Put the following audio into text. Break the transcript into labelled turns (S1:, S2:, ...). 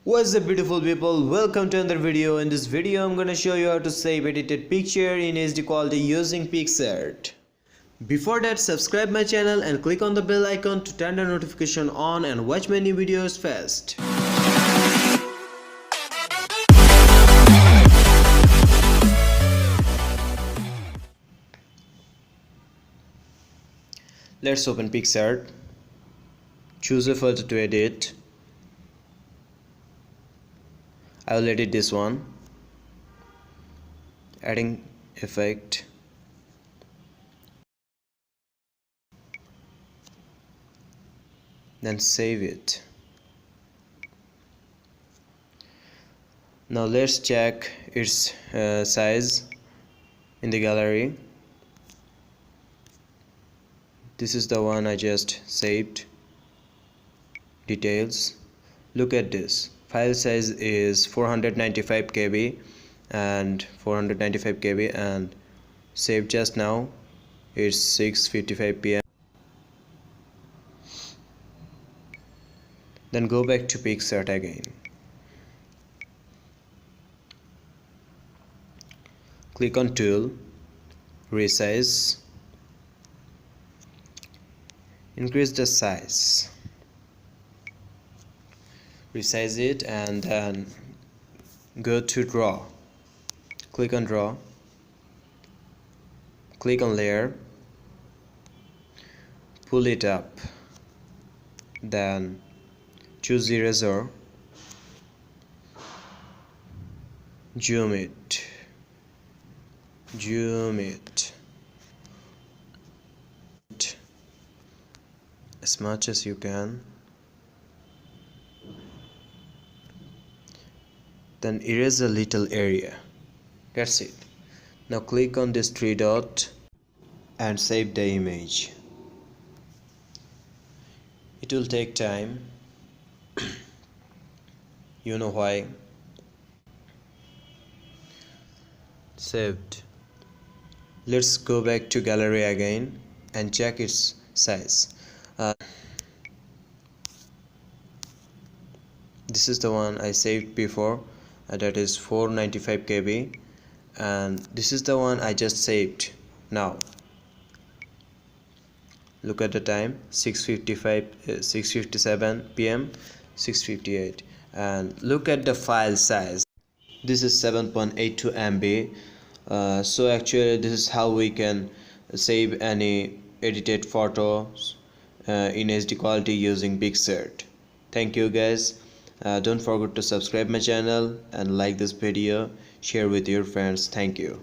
S1: What's up beautiful people, welcome to another video. In this video I'm gonna show you how to save edited picture in HD quality using PicsArt. Before that, subscribe my channel and click on the bell icon to turn the notification on and watch my new videos fast. Let's open PicsArt. Choose a photo to edit. I will edit this one, adding effect, then save it. Now let's check its size in the gallery. This is the one I just saved. Details. Look at this. File size is 495 KB and 495 KB and saved just now. It's 6:55 PM. Then go back to PicsArt again. Click on Tool, Resize, increase the size. Resize it and then go to Draw. Click on Draw. Click on Layer. Pull it up. Then choose Eraser. Zoom it. Zoom it as much as you can. Then erase a little area. That's it. Now click on this three dot and save the image. It will take time. You know why. Saved. Let's go back to gallery again and check its size. This is the one I saved before. That is 495 KB, and this is the one I just saved now. Look at the time, 6:57 PM, 6:58, and look at the file size. This is 7.82 MB. So actually this is how we can save any edited photos in HD quality using PicsArt. Thank you guys. Don't forget to subscribe my channel and like this video, share with your friends. Thank you.